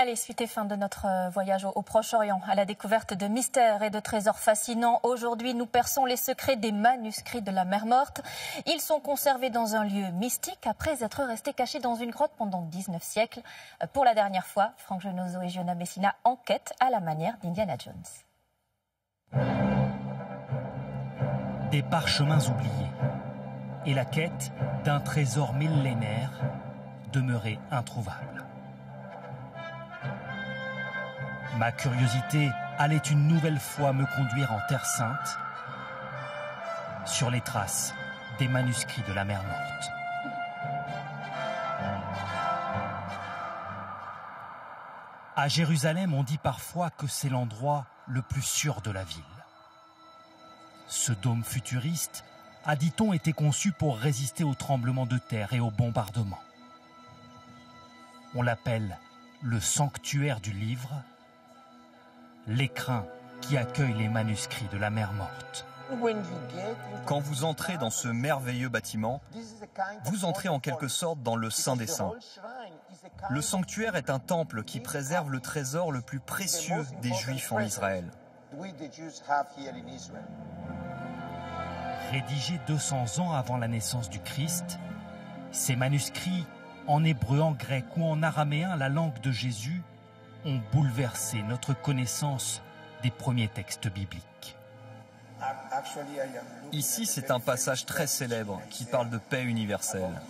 Allez, suite et fin de notre voyage au Proche-Orient, à la découverte de mystères et de trésors fascinants. Aujourd'hui, nous perçons les secrets des manuscrits de la Mer Morte. Ils sont conservés dans un lieu mystique après être restés cachés dans une grotte pendant 19 siècles. Pour la dernière fois, Franck Genozo et Giona Messina enquêtent à la manière d'Indiana Jones. Des parchemins oubliés et la quête d'un trésor millénaire demeuré introuvable. Ma curiosité allait une nouvelle fois me conduire en Terre Sainte, sur les traces des manuscrits de la Mer Morte. À Jérusalem, on dit parfois que c'est l'endroit le plus sûr de la ville. Ce dôme futuriste a, dit-on, été conçu pour résister aux tremblements de terre et aux bombardements. On l'appelle le sanctuaire du livre, l'écrin qui accueille les manuscrits de la Mer Morte. Quand vous entrez dans ce merveilleux bâtiment, vous entrez en quelque sorte dans le Saint des Saints. Le sanctuaire est un temple qui préserve le trésor le plus précieux des Juifs en Israël. Rédigés 200 ans avant la naissance du Christ, ces manuscrits, en hébreu, en grec ou en araméen, la langue de Jésus, ont bouleversé notre connaissance des premiers textes bibliques. Ici, c'est un passage très célèbre qui parle de paix universelle.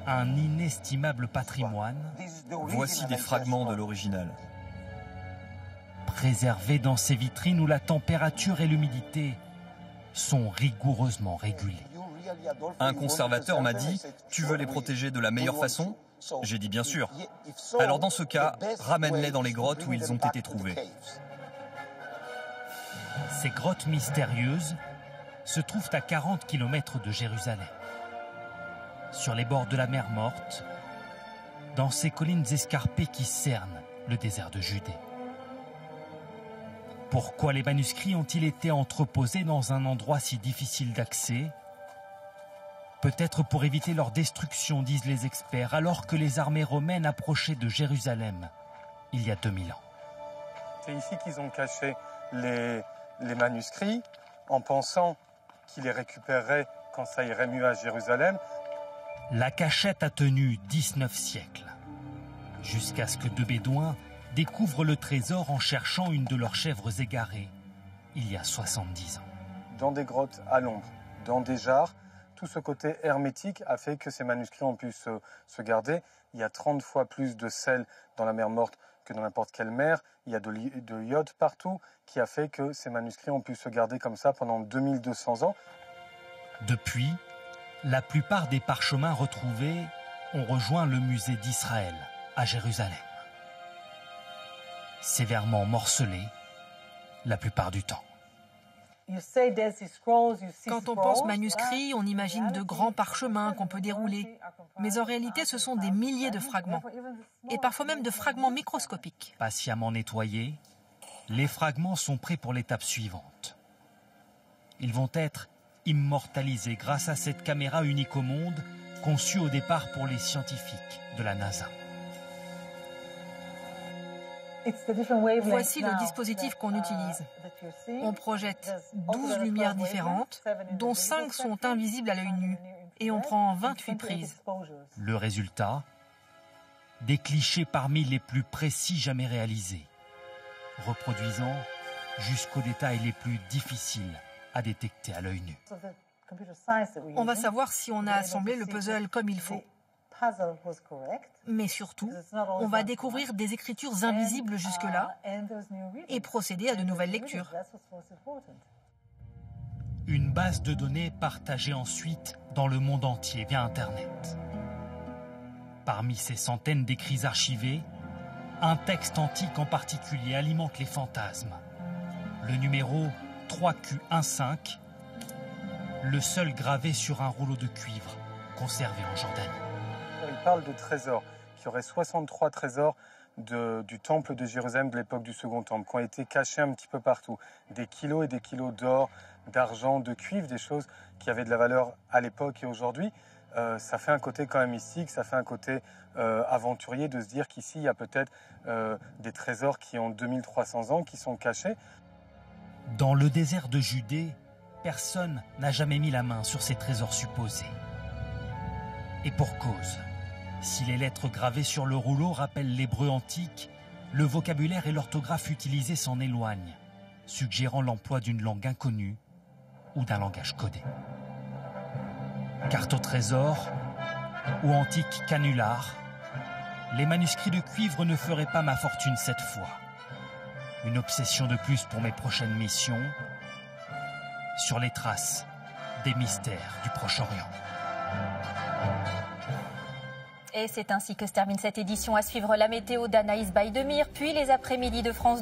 Un inestimable patrimoine. Voici des fragments de l'original. Préservés dans ces vitrines où la température et l'humidité sont rigoureusement régulées. Un conservateur m'a dit « Tu veux les protéger de la meilleure façon ?» J'ai dit « Bien sûr ». Alors dans ce cas, ramène-les dans les grottes où ils ont été trouvés. Ces grottes mystérieuses se trouvent à 40 km de Jérusalem. Sur les bords de la Mer Morte, dans ces collines escarpées qui cernent le désert de Judée. Pourquoi les manuscrits ont-ils été entreposés dans un endroit si difficile d'accès ? Peut-être pour éviter leur destruction, disent les experts, alors que les armées romaines approchaient de Jérusalem il y a 2000 ans. C'est ici qu'ils ont caché les manuscrits, en pensant qu'ils les récupéreraient quand ça irait mieux à Jérusalem. La cachette a tenu 19 siècles, jusqu'à ce que deux bédouins découvrent le trésor en cherchant une de leurs chèvres égarées, il y a 70 ans. Dans des grottes à l'ombre, dans des jarres, tout ce côté hermétique a fait que ces manuscrits ont pu se garder. Il y a 30 fois plus de sel dans la Mer Morte que dans n'importe quelle mer. Il y a de l'iode partout, qui a fait que ces manuscrits ont pu se garder comme ça pendant 2200 ans. Depuis, la plupart des parchemins retrouvés ont rejoint le musée d'Israël, à Jérusalem. Sévèrement morcelés, la plupart du temps. Quand on pense manuscrits, on imagine de grands parchemins qu'on peut dérouler. Mais en réalité, ce sont des milliers de fragments. Et parfois même de fragments microscopiques. Patiemment nettoyés, les fragments sont prêts pour l'étape suivante. Ils vont être immortalisés grâce à cette caméra unique au monde, conçue au départ pour les scientifiques de la NASA. Voici le dispositif qu'on utilise. On projette 12 lumières différentes, dont 5 sont invisibles à l'œil nu, et on prend 28 prises. Le résultat ? Des clichés parmi les plus précis jamais réalisés, reproduisant jusqu'aux détails les plus difficiles à détecter à l'œil nu. On va savoir si on a assemblé le puzzle comme il faut. Mais surtout, on va découvrir des écritures invisibles jusque-là et procéder à de nouvelles lectures. Une base de données partagée ensuite dans le monde entier via Internet. Parmi ces centaines d'écrits archivés, un texte antique en particulier alimente les fantasmes. Le numéro 3Q15, le seul gravé sur un rouleau de cuivre conservé en Jordanie. Il parle de trésors, qu'il y aurait 63 trésors du temple de Jérusalem de l'époque du Second Temple, qui ont été cachés un petit peu partout. Des kilos et des kilos d'or, d'argent, de cuivre, des choses qui avaient de la valeur à l'époque et aujourd'hui. ça fait un côté quand même mystique, ça fait un côté aventurier de se dire qu'ici, il y a peut-être des trésors qui ont 2300 ans, qui sont cachés. Dans le désert de Judée, personne n'a jamais mis la main sur ces trésors supposés. Et pour cause, si les lettres gravées sur le rouleau rappellent l'hébreu antique, le vocabulaire et l'orthographe utilisés s'en éloignent, suggérant l'emploi d'une langue inconnue ou d'un langage codé. Carte au trésor ou antique canular, les manuscrits de cuivre ne feraient pas ma fortune cette fois. Une obsession de plus pour mes prochaines missions, sur les traces des mystères du Proche-Orient. Et c'est ainsi que se termine cette édition. À suivre la météo d'Anaïs Baïdemire, puis les après-midi de France 2.